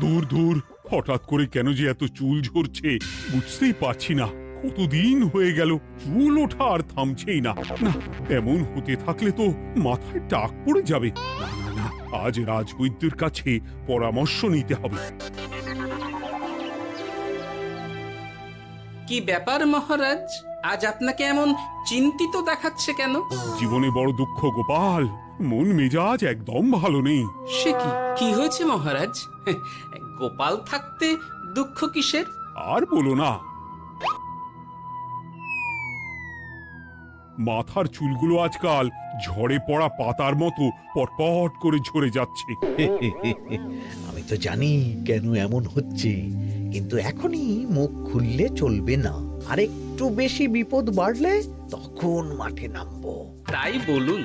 দূর দূর, হঠাৎ করে কেন যে এত চুল ঝরছে বুঝতেই পারছি না। কতদিন হয়ে গেল চুল ওঠা আর থামছেই না। না, এমন হতে থাকলে তো মাথায় টাক পড়ে যাবে। না না না, আজ রাজবৈদ্যের কাছে পরামর্শ নিতে হবে। কি ব্যাপার মহারাজ, আজ আপনাকে এমন চিন্তিত দেখাচ্ছে কেন? জীবনে বড় দুঃখ গোপাল, মন মেজাজ একদম ভালো নেই। সে কি, কি হয়েছে মহারাজ? গোপাল থাকতে দুঃখ কিসের? আর বলো না, মাথার চুলগুলো আজকাল ঝড়ে পড়া পাতার মতো পটপট করে ঝরে যাচ্ছে। আমি তো জানি কেন এমন হচ্ছে, কিন্তু এখনই মুখ খুললে চলবে না। আর একটু বেশি বিপদ বাড়লে তখন মাঠে নামবো। তাই বলুন।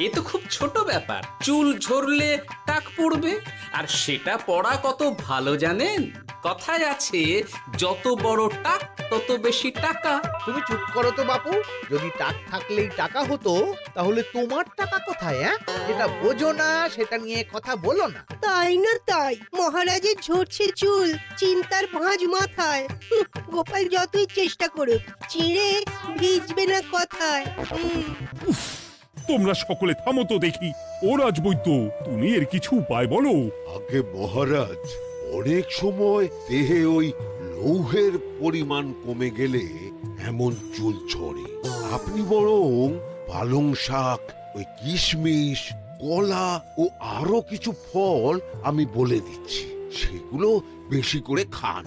এ তো খুব ছোট ব্যাপার, চুল ঝরলে টাক পড়বে, আর সেটা পড়া কত ভালো জানেন? কথায় আছে, যত বড় টাক তত বেশি টাকা। তুমি চুপ করো তো বাপু। যদি টাক থাকলেই টাকা হতো, তাহলে তোমার টাকা কোথায়? যেটা বোঝো না সেটা নিয়ে কথা বলো না। তাই না তাই, মহারাজের ঝরছে চুল, চিন্তার ভাঁজ মাথায়। গোপাল যতই চেষ্টা করুক, চিঁড়ে ভিজবে না কথায়। তোমরা সকলে থামো তো দেখি। ও রাজবৈদ্য, তুমি এর কিছু উপায় বলো। আগে মহারাজ, অনেক সময় দেহে ওই লৌহের পরিমাণ কমে গেলে এমন চুল ঝরে। আপনি বরং পালং শাক, ওই কিশমিশ, কলা ও আরো কিছু ফল আমি বলে দিচ্ছি, সেগুলো বেশি করে খান।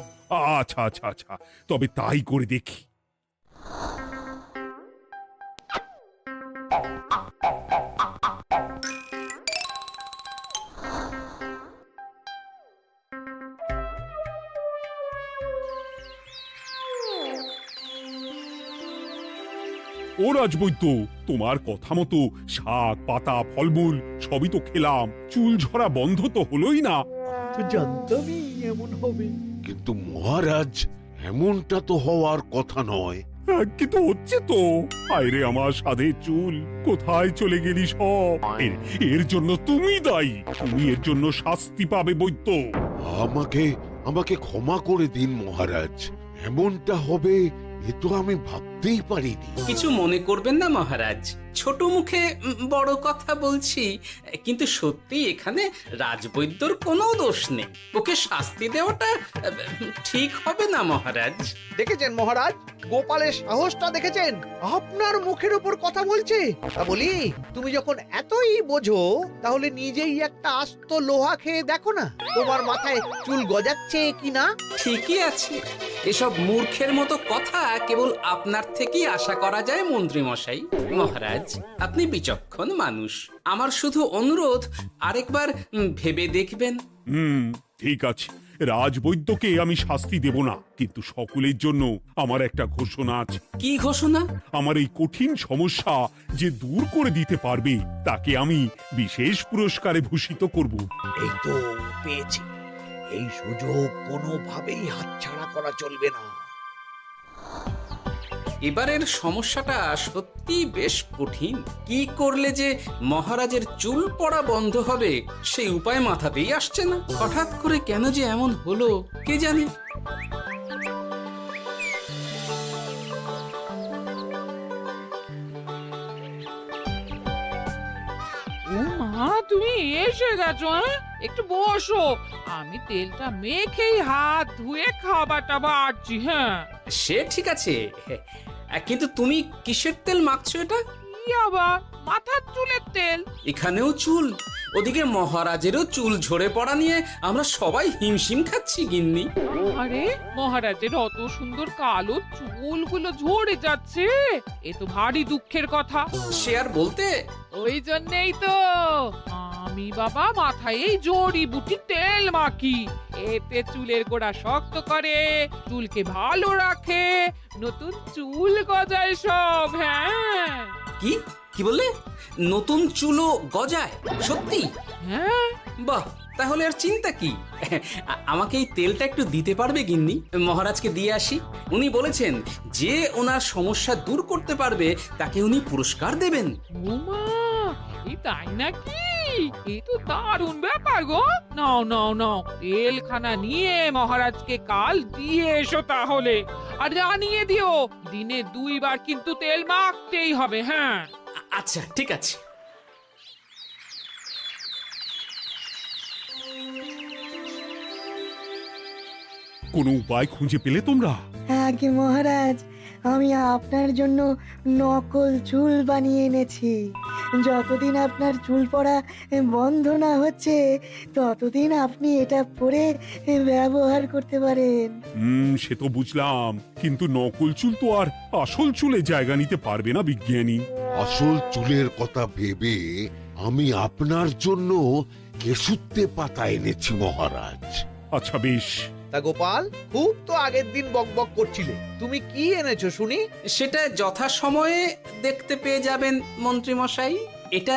আচ্ছা আচ্ছা আচ্ছা, তবে তাই করে দেখি। ও রাজবৈদ্য, তোমার কথা মতো শাক পাতা ফলমূল সবই তো খেলাম, চুল ঝরা বন্ধ তো হলোই না। তো জানতামই এমন হবে। কিন্তু মহারাজ, এমনটা তো হওয়ার কথা নয়। কিন্তু হচ্ছে তো। আরে আমার সাধে চুল, কোথায় চলে গেলি সব? এর জন্য তুমি দায়ী। তুমি এর জন্য শাস্তি পাবে বৈদ্য। আমাকে আমাকে ক্ষমা করে দিন মহারাজ, এমনটা হবে এ তো আমি ভাবতেই পারিনি। কিছু মনে করবেন না মহারাজ, ছোট মুখে বড় কথা বলছি, কিন্তু সত্যি এখানে রাজবৈদ্যর কোনো দোষ নেই। ওকে শাস্তি দেওয়াটা ঠিক হবে না মহারাজ। দেখেছেন মহারাজ, গোপালের সাহসটা দেখেছেন? আপনার মুখের উপর কথা বলছে। তা বলি, তুমি যখন এতই বোঝো, তাহলে নিজেই একটা আস্ত লোহা খেয়ে দেখো না, তোমার মাথায় চুল গজাচ্ছে কিনা। ঠিকই আছে, এসব মূর্খের মতো কথা কেবল আপনার থেকেই আশা করা যায় মন্ত্রী মশাই। মহারাজ, আপনি বিচক্ষণ মানুষ, আমার শুধু অনুরোধ, আরেকবার ভেবে দেখবেন। ঠিক আছে, রাজবৈদ্যকে আমি শাস্তি দেব না, কিন্তু সকলের জন্য আমার একটা ঘোষণা আছে। কি ঘোষণা? আমার এই কঠিন সমস্যা যে দূর করে দিতে পারবে, তাকে আমি বিশেষ পুরস্কারে ভূষিত করব। এই তো পেয়েছি, এই সুযোগ কোনোভাবেই হাতছাড়া করা চলবে না। এবারের সমস্যাটা সত্যি বেশ কঠিন। কি করলে যে মহারাজের চুল পড়া বন্ধ হবে সেই উপায় মাথাতেই আসছে না। হঠাৎ করে কেন যে এমন হলো কে জানে। ও মা, তুমি এসে গেছো? একটু বসো, আমি তেলটা মেখেই হাত ধুয়ে খাবারটা বাড়ছি। হ্যাঁ, সে ঠিক আছে, কিন্তু তুমি কিসের তেল মাখছো এটা? কি আবার মাথার চুলের তেল? এখানেও চুল, ওদিকে মহারাজেরও চুল ঝরে পড়া নিয়ে আমরা সবাই হিমশিম খাচ্ছি গিন্নি। আরে, মহারাজের অত সুন্দর কালো চুলগুলো ঝরে যাচ্ছে, এ তো ভারী দুঃখের কথা। সে আর বলতে, ওই জন্যেই তো আমি বাবা মাথায় এই জড়িবুটি তেল মাখি। এতে চুলের গোড়া শক্ত করে, চুলকে ভালো রাখে, নতুন চুল গজায় সব। হ্যাঁ। কি কি বললে? নতুন চুলও গজায়? সত্যি? হ্যাঁ। বাহ, তাহলে আর চিন্তা কি। আমাকে এই তেলটা একটু দিতে পারবে গিন্নি? মহারাজকে দিয়ে আসি। উনি বলেছেন যে ওনার সমস্যা দূর করতে পারবে তাকে উনি পুরস্কার দেবেন। ওমা, এই তাই নাকি? এ তো দারুণ ব্যাপার গো। নাও নাও নাও, তেলখানা নিয়ে মহারাজকে কাল দিয়ে এসো তাহলে। আর জানিয়ে দিও, দিনে 2 বার কিন্তু তেল মাখতেই হবে। হ্যাঁ, আচ্ছা ঠিক আছে। কোনো উপায় খুঁজে পেলে তোমরা? আগে মহারাজ, আমি আপনার জন্য নকল চুল বানিয়ে এনেছি। যতদিন আপনার চুল পড়া বন্ধ না হচ্ছে ততদিন আপনি এটা পরে ব্যবহার করতে পারেন। সে তো বুঝলাম, কিন্তু নকল চুল তো আর আসল চুলে জায়গা নিতে পারবে না বিজ্ঞানী। আসল চুলের কথা ভেবে আমি আপনার জন্য কেশুত্তে পাতা এনেছি মহারাজ। আচ্ছা বেশ। তা গোপাল, খুব তো আগের দিন বকবক করছিলে, তুমি কি এনেছো শুনি? সেটা যথাসময়ে দেখতে পেয়ে যাবেন মন্ত্রী মশাই। এটা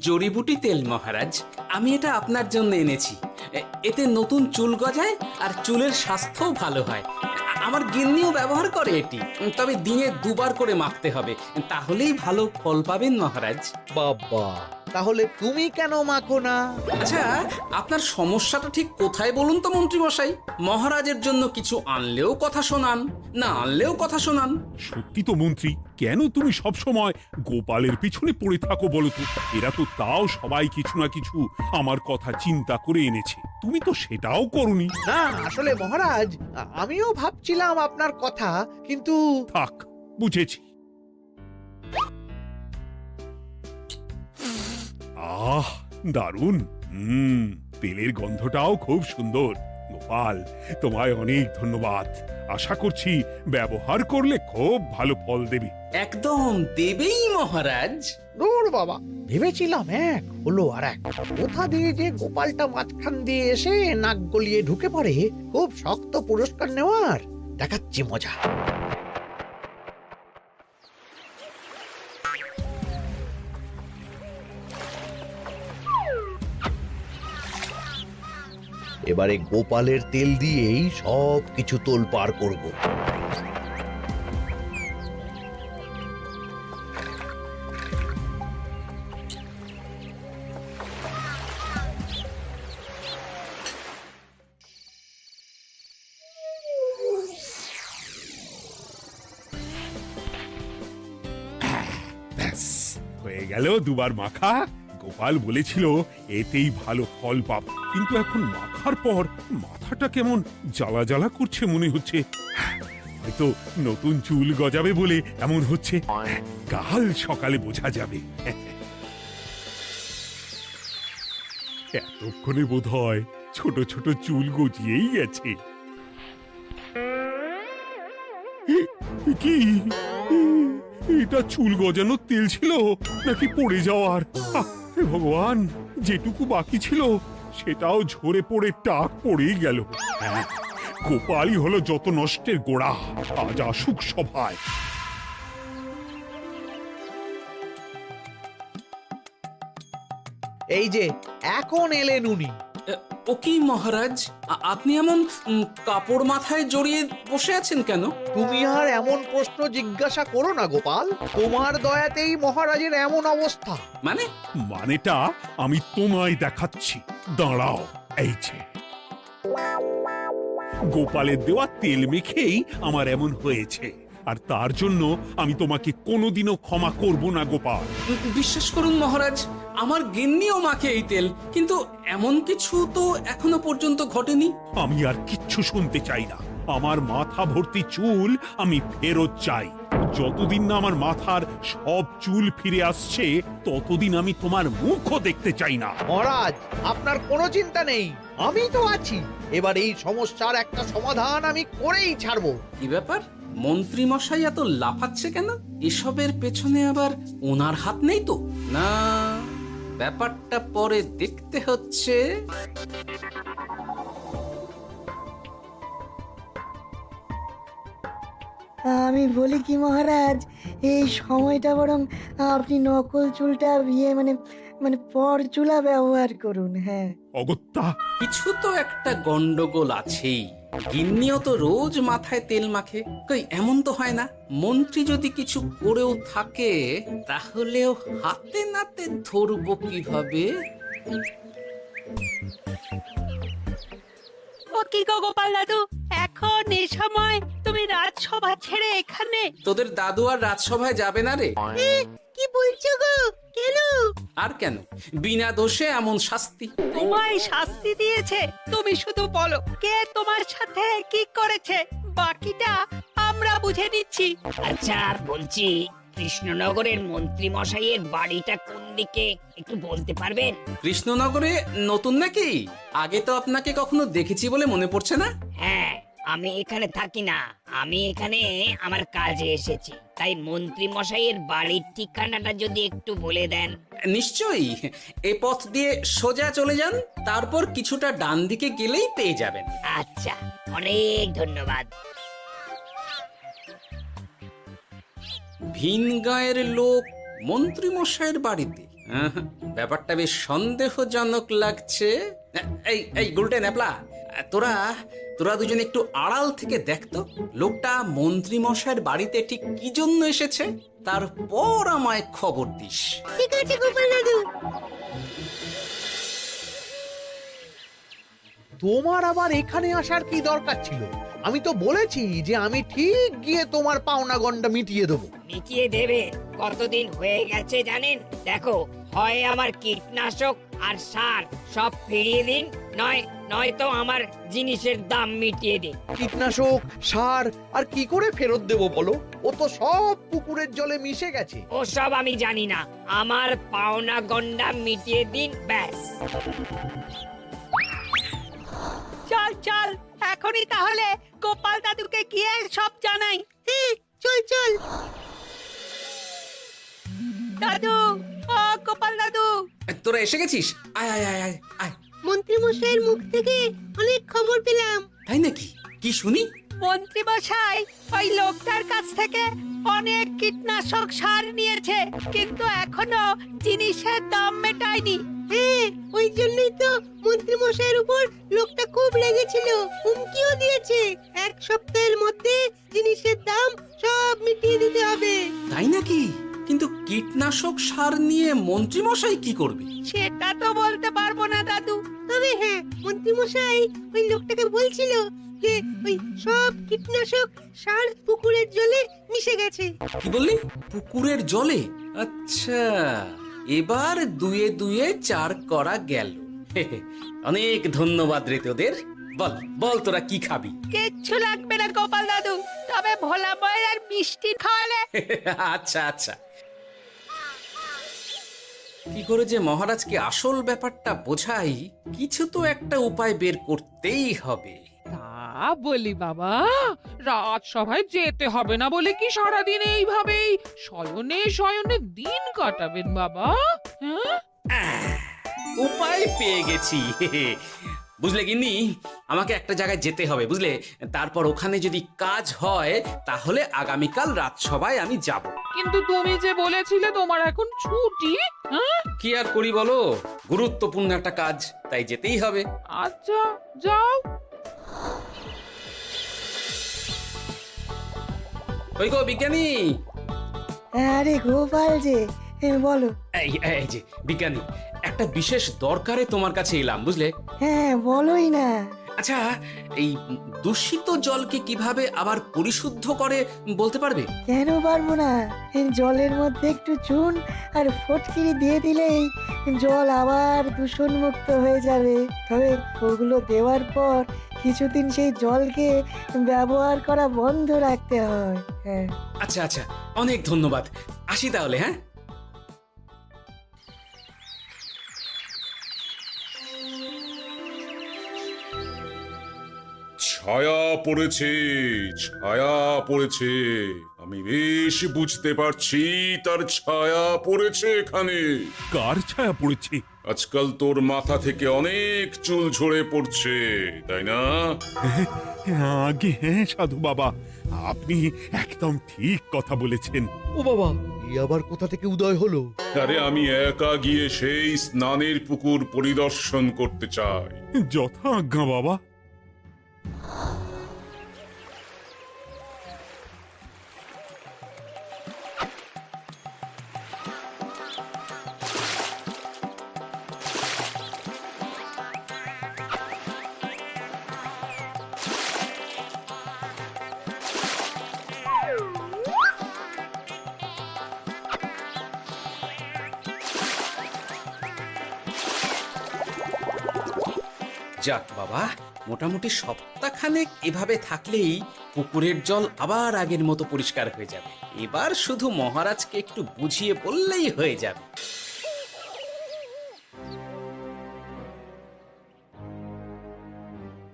জড়িবুটি তেল মহারাজ, আমি এটা আপনার জন্য এনেছি। এতে নতুন চুল গজায় আর চুলের স্বাস্থ্যও ভালো হয়। আমার গিন্নিও ব্যবহার করে এটি, তবে দিনে 2 বার করে মাখতে হবে, তাহলেই ভালো ফল পাবেন মহারাজ। বাবা, তাহলে তুমি কেন মাখো না? আচ্ছা, আপনার সমস্যাটা ঠিক কোথায় বলুন তো মন্ত্রী মশাই? মহারাজের জন্য কিছু আনলেও কথা শোনান, না আনলেও কথা শোনান। সত্যি তো মন্ত্রী, কেন তুমি সব সময় গোপালের পিছনে পড়ে থাকো বলো তো? এরা তো তাও সবাই কিছু না কিছু আমার কথা চিন্তা করে এনেছে, তুমি তো সেটাও করনি। না আসলে মহারাজ, আমিও ভাবছিলাম আপনার কথা, কিন্তু থাক, বুঝেছি। আহ, দারুণ। তেলের গন্ধটাও খুব সুন্দর। গোপাল, তোমায় অনেক ধন্যবাদ। আশা করছি ব্যবহার করলে খুব ভালো ফল দেবে। একদম দেবেই মহারাজ। দূর বাবা, ভেবেছিলাম এক হলো আর এক। কোথা দিয়ে যে গোপালটা মাঝখান দিয়ে এসে নাক গলিয়ে ঢুকে পড়ে, খুব শক্ত পুরস্কার নেওয়ার। দেখাচ্ছি মজা। এবারে গোপালের তেল দিয়েই সব কিছু তোলপাড় করব। ব্যাস, হয়ে গেল 2 বার মাখা। গোপাল বলেছিল এতেই ভালো ফল পাবো, কিন্তু এখন মাখার পর মাথাটা কেমন জ্বালা জ্বালা করছে মনে হচ্ছে। হয়তো নতুন চুল গজাবে বলে এমন হচ্ছে। কাল সকালে বোঝা যাবে। এতক্ষণে বোধ হয় ছোট ছোট চুল গজিয়েই গেছে। কি এটা চুল গজানোর তেল ছিল নাকি পড়ে যাওয়ার? হে ভগবান, যেটুকু বাকি ছিল সেটাও ঝরে পড়ে টাক পড়েই গেল। হ্যাঁ, গোপালই হলো যত নষ্টের গোড়া। আজ আসুক সভায়। এই যে এখন এলেন উনি। ও কি মহারাজ, আপনি এমন কাপড় মাথায় জড়িয়ে বসে আছেন কেন? তুমি আর এমন প্রশ্ন জিজ্ঞাসা করো না গোপাল, তোমার দয়াতেই মহারাজের এমন অবস্থা। মানেটা আমি তোমায় দেখাচ্ছি, দাঁড়াও। এই যে গোপালের দেওয়া তেল মেখেই আমার এমন হয়েছে, আর তার জন্য আমি তোমাকে কোনোদিনও ক্ষমা করব না গোপাল। বিশ্বাস করুন মহারাজ, আমার গিন্নিও মাখে এই তেল, কিন্তু এমন কিছু তো এখনো পর্যন্ত ঘটেনি। আমি আর কিচ্ছু শুনতে চাই না। আমার মাথা ভর্তি চুল আমি ফেরত চাই। যতদিন না আমার মাথার সব চুল ফিরে আসছে ততদিন আমি তোমার মুখও দেখতে চাই না। মহারাজ, আপনার কোনো চিন্তা নেই, আমি তো আছি। এবার এই সমস্যার একটা সমাধান আমি করেই ছাড়বো। কি ব্যাপার, মন্ত্রী মশাই এত লাফাচ্ছে কেন? এসবের পেছনে আবার ওনার হাত নেই তো? না, ব্যাপারটা পরে দেখতে হচ্ছে। আমি বলি কি মহারাজ, এই সময়টা বরং আপনি নকল চুলটা মানে মানে পর চুলা ব্যবহার করুন। হ্যাঁ, অগত্যা, কিছু তো একটা গন্ডগোল আছেই। গিন্নিও তো রোজ মাথায় তেল মাখে, কই এমন তো হয় না। মন্ত্রী যদি কিছু করেও থাকে তাহলেও হাতে নাতে ধরবো কিভাবে? ও কি গো গোপাল দাদু, এখন এই সময় তুমি রাজসভা ছেড়ে এখানে? তোদের দাদু আর রাজসভায় যাবে না রে? কি বলছো গো? কেন? আর কেন, বিনা দোষে এমন শাস্তি। তোমায় শাস্তি দিয়েছে? তুমি শুধু বলো কে তোমার সাথে কি করেছে, বাকিটা আমরা বুঝে নিচ্ছি। আচ্ছা বলছি, কৃষ্ণনগরের মন্ত্রী মশাইয়ের বাড়িটা কোন দিকে একটু বলতে পারবেন? কৃষ্ণনগরে নতুন নাকি? আগে তো আপনাকে কখনো দেখেছি বলে মনে পড়ছে না। হ্যাঁ, আমি এখানে থাকি না, আমি এখানে আমার কাজে এসেছি, তাই মন্ত্রী মশাইয়ের বাড়ির ঠিকানাটা যদি একটু বলে দেন। নিশ্চয়ই, এ পথ দিয়ে সোজা চলে যান, তারপর কিছুটা ডান দিকে গেলেই পেয়ে যাবেন। আচ্ছা, অনেক ধন্যবাদ। ভিন গাঁয়ের লোক মন্ত্রী মশাইয়ের বাড়িতে? ব্যাপারটা বেশ সন্দেহজনক লাগছে। এই এই গুলটে ন্যাপলা, তোরা তোরা দুজন একটু আড়াল থেকে দেখতো লোকটা মন্ত্রী মশাইয়ের বাড়িতে ঠিক কি জন্য এসেছে, তারপর আমায় খবর দিস। ঠিক আছে গোপাল দাদু। তোমার আবার এখানে আসার কি দরকার ছিল? আমি তো বলেছি যে আমি ঠিক গিয়ে তোমার পাওনা গন্ডা মিটিয়ে দেবো। মিটিয়ে দেবে? কতদিন হয়ে গেছে জানেন? দেখো, হয় আমার কীটনাশক আর সার সব ফিরিয়ে দিন, নয়তো আমার জিনিসের দাম মিটিয়ে দিন। কীটনাশক, সার আর কি করে ফেরত দেবো বলো? ও তো সব পুকুরের জলে মিশে গেছে। ওসব আমি জানি না, আমার পাওনা গন্ডা মিটিয়ে দিন, ব্যাস। চল চল, এখনই তাহলে গোপাল দাদুকে গিয়ে সব জানাই। চল চল। দাদু, ও গোপাল দাদু। তোরা এসে গেছিস? আয় আয় আয় আয় আয়। মন্ত্রী মশাইয়ের মুখ থেকে অনেক খবর পেলাম। তাই নাকি? কি শুনি? মন্ত্রী মশাই ওই লোকটার কাছ থেকে অনেক কীটনাশক সার নিয়েছে, কিন্তু এখনো জিনিসের দাম মেটায়নি। হ্যাঁ, ওই জন্যই তো মন্ত্রী মশাইয়ের উপর লোকটা খুব রেগেছিল, হুমকিও দিয়েছে 1 সপ্তাহের মধ্যে জিনিসের দাম সব মিটিয়ে দিতে হবে। তাই নাকি? কিন্তু কীটনাশক সার নিয়ে মন্ত্রী মশাই কি করবে? সেটা তো বলতে পারবো না দাদু। তবে হ্যাঁ, মন্ত্রী মশাই ওই লোকটাকে বলছিল যে ওই সব কীটনাশক সার পুকুরের জলে মিশে গেছে। কি বললি? পুকুরের জলে? আচ্ছা, এবার দুয়ে দুয়ে 4 করা গেল। অনেক ধন্যবাদ রে তোদের। বল বল, তোরা কি খাবি? কিচ্ছু লাগবে না গোপাল দাদু, তবে ভোলা বয়ের আর মিষ্টি খাওয়ালে। আচ্ছা আচ্ছা। কি করে যে মহারাজকে আসল ব্যাপারটা বোঝাই, কিছু তো একটা উপায় বের করতেই হবে। তা বলি বাবা, রাজসভায় যেতে হবে না বলে কি সারাদিন এইভাবেই শয়নে শয়নে দিন কাটাবেন বাবা? হ্যাঁ, উপায় পেয়ে গেছি। বুঝলে গিন্নি, আমাকে একটা জায়গায় যেতে হবে, বুঝলে? তারপর ওখানে যদি কাজ হয় তাহলে আগামীকাল রাজসভায় আমি যাব। কিন্তু তুমি যে বলেছিলে তোমার এখন ছুটি। হ্যাঁ, কি আর করি বলো, গুরুত্বপূর্ণ একটা কাজ, তাই যেতেই হবে। আচ্ছা যাও। ওই গো বিজ্ঞানী। আরে গোপাল যে, বলো। এই যে বিজ্ঞানী, একটা বিশেষ দরকারে তোমার কাছে এলাম, বুঝলে? হ্যাঁ, বলোই না। আচ্ছা, এই দূষিত জলকে কিভাবে আবার পরিশুদ্ধ করে বলতে পারবে? কেন পারবো না? জলের মধ্যে একটু চুন আর ফটকিরি দিয়ে দিলেই জল আবার দূষণমুক্ত হয়ে যাবে। তবে ওগুলো দেওয়ার পর কিছুদিন সেই জলকে ব্যবহার করা বন্ধ রাখতে হয়। হ্যাঁ। আচ্ছা আচ্ছা, অনেক ধন্যবাদ। আসি তাহলে, হ্যাঁ? ছায়া পড়েছে, ছায়া পড়েছে, আমি বেশ বুঝতে পারছি তার ছায়া পড়েছে এখানে। কার ছায়া পড়েছে? আজকাল তোর মাথা থেকে অনেক চুল ঝরে পড়ছে, তাই না? আগে হ্যাঁ সাধু বাবা, আপনি একদম ঠিক কথা বলেছেন। ও বাবা, এই আবার কোথা থেকে উদয় হলো? আরে আমি একা গিয়ে সেই স্নানের পুকুর পরিদর্শন করতে চাই। যথা আজ্ঞা বাবা। যাক বাবা, মোটামুটি সপ্তাহখানেক এভাবে থাকলেই পুকুরের জল আবার আগের মতো পরিষ্কার হয়ে যাবে। এবার শুধু মহারাজকে একটু বুঝিয়ে বললেই হয়ে যাবে।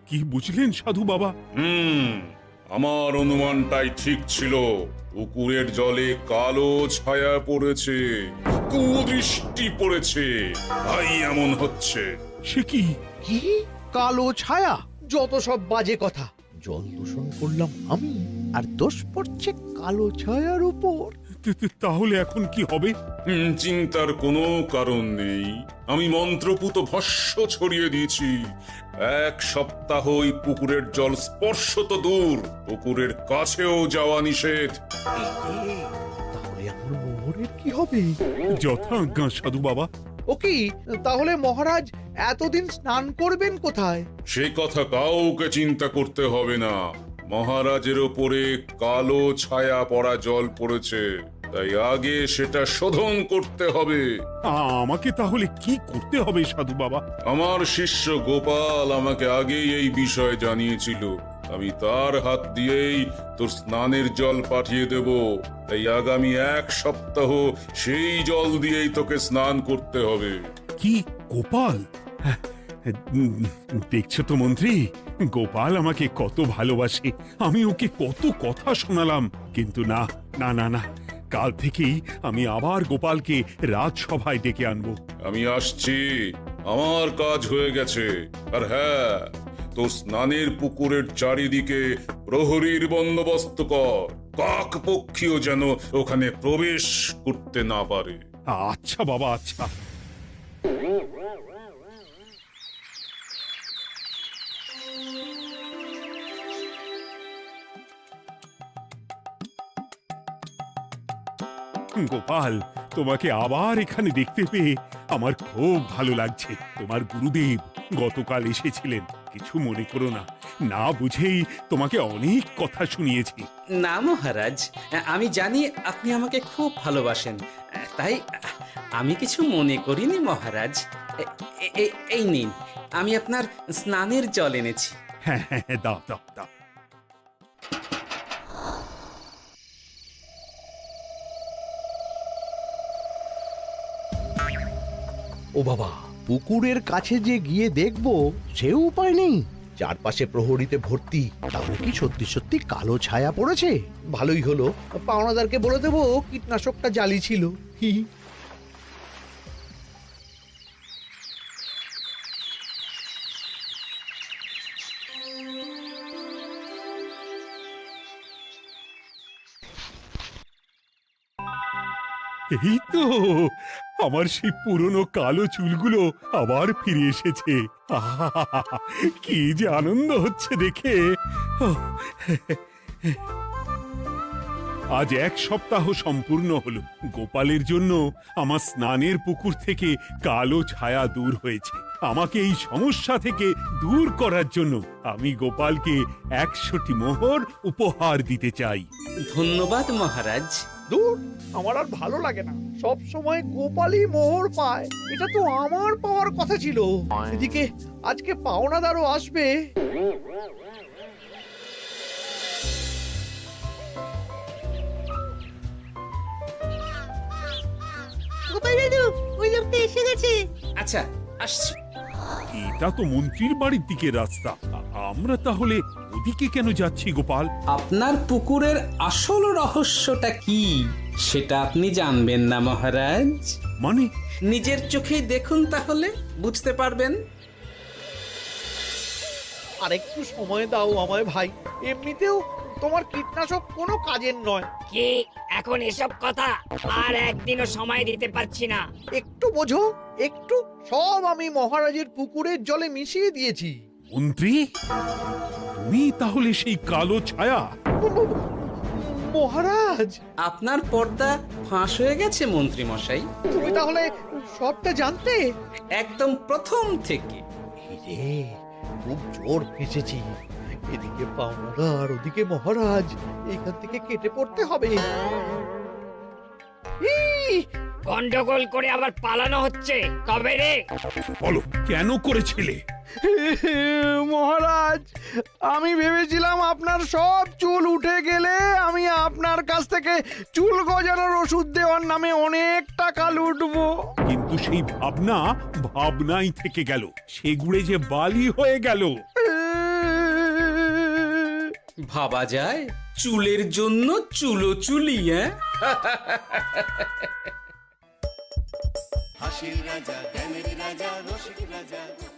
কি বুঝলেন সাধু বাবা? আমার অনুমানটাই ঠিক ছিল। পুকুরের জলে কালো ছায়া পড়েছে, কুদৃষ্টি পড়েছে, তাই এমন হচ্ছে। সে কি? কি কালো ছায়া? যত সব বাজে কথা। জল দূষণ করলাম আমি, আর দোষ পড়ছে কালো ছায়ার উপর। তাহলে এখন কি হবে? চিন্তার কোনো কারণ নেই। আমি মন্ত্রপুত ভস্য ছড়িয়ে দিয়েছি। 1 সপ্তাহ ওই পুকুরের জল স্পর্শ তো দূর, পুকুরের কাছেও যাওয়া নিষেধ। তাহলে আমার মোহরের কি হবে? যথাজ্ঞা সাধু বাবা। ও কি, তাহলে মহারাজ এতদিন স্নান করবেন কোথায়? সে কথা কাউকে চিন্তা করতে হবে না। মহারাজের ওপরে কালো ছায়া পড়া জল পড়েছে, তাই আগে সেটা শোধন করতে হবে। আমাকে তাহলে কি করতে হবে সাধু বাবা? আমার শিষ্য গোপাল আমাকে আগেই এই বিষয় জানিয়েছিল। আমি তার হাত দিয়েই তোর স্নানের জল পাঠিয়ে দেব। তাই আগামী 1 সপ্তাহ সেই জল দিয়েই তোকে স্নান করতে হবে। কি গোপাল? দেখছো তো মন্ত্রী, গোপাল আমাকে কত ভালোবাসে। আমি ওকে কত কথা শোনালাম, কিন্তু না না না না, কাল থেকেই আমি আবার গোপালকে রাজসভায় ডেকে আনবো। আমি আসছি, আমার কাজ হয়ে গেছে। আর হ্যাঁ, তোর স্নানের পুকুরের চারিদিকে প্রহরীর বন্দোবস্ত কর। কাক পক্ষীও যেন ওখানে প্রবেশ করতে না পারে। আচ্ছা বাবা, আচ্ছা। গোপাল, তোমাকে আবার এখানে দেখতে পেয়ে আমার খুব ভালো লাগছে। তোমার গুরুদেব গতকাল এসেছিলেন, কিছু মনে করো না। না বুঝেই তোমাকে অনেক কথা শুনিয়েছি। না মহারাজ, আমি জানি আপনি আমাকে খুব ভালোবাসেন, তাই আমি কিছু মনে করিনি মহারাজ। এই নিন, আমি আপনার স্নানের জল এনেছি। হ্যাঁ হ্যাঁ, দাও দাও দাও। ও বাবা, পুকুরের কাছে যে গিয়ে দেখবো সে উপায় নেই। চারপাশে প্রহরীতে ভর্তি। তাহলে কি সত্যি সত্যি কালো ছায়া পড়েছে? ভালোই হলো, পাওনাদারকে বলে দেবো কীটনাশকটা জালি ছিল। হি হি। এই তো আমার সেই পুরনো কালো চুলগুলো আবার ফিরে এসেছে। আহা, কি যে আনন্দ হচ্ছে দেখে। আজ 1 সপ্তাহ সম্পূর্ণ হলো। গোপালের জন্য আমার স্নানের পুকুর থেকে কালো ছায়া দূর হয়েছে। আমাকে এই সমস্যা থেকে দূর করার জন্য আমি গোপালকে 100টি মোহর উপহার দিতে চাই। ধন্যবাদ মহারাজ। দূর, আমার আর ভালো লাগে না। সব সময় গোপালই মোহর পায়, এটা তো আমার পাওয়ার কথা ছিল। এদিকে আজকে পাওনাদারও আসবে। গোপাল দাদু, ওই লোকটা এসে গেছে। আচ্ছা, আসছি। এটা তো মন্ত্রীর বাড়ির দিকে রাস্তা। আমরা তাহলে ওদিকে কেন যাচ্ছি গোপাল? আপনার পুকুরের আসল রহস্যটা কি সেটা আপনি জানবেন না মহারাজ? মানে? নিজের চোখেই দেখুন, তাহলে বুঝতে পারবেন। আর একটু সময় দাও আমায় ভাই, এমনিতেও তোমার কীটনাশক কোনো কাজের নয়। কি এখন এসব কথা? আর একদিনও সময় দিতে পারছি না। একটু বোঝো, একটু। সব আমি মহারাজের পুকুরের জলে মিশিয়ে দিয়েছি। মন্ত্রী, তুমি তাহলে সেই কালো ছায়া? মহারাজ, আপনার পর্দা ফাঁস হয়ে গেছে মন্ত্রী মশাই। তুমি তাহলে সবটা জানতে? একদম প্রথম থেকে। রে, খুব জোর ফেঁসেছি। এদিকে পাওনাদার, ওদিকে মহারাজ, এইখান থেকে কেটে পড়তে হবে। গন্ডগোল করে আবার পালানো হচ্ছে কবে রে? বলো, কেন করেছিলে? মহারাজ, আমি ভেবেছিলাম আপনার সব চুল উঠে গেলে আমি আপনার কাছ থেকে চুল গজানোর ওষুধ দেওয়ার নামে অনেক টাকা লুটবো। কিন্তু সেই ভাবনা ভাবনাই থেকে গেল, সেগুড়ে যে বালি হয়ে গেল। ভাবা যায় চুলের জন্য চুলোচুলি, হ্যাঁ? হাসির রাজা, জ্ঞানের রাজা, রসিক রাজা।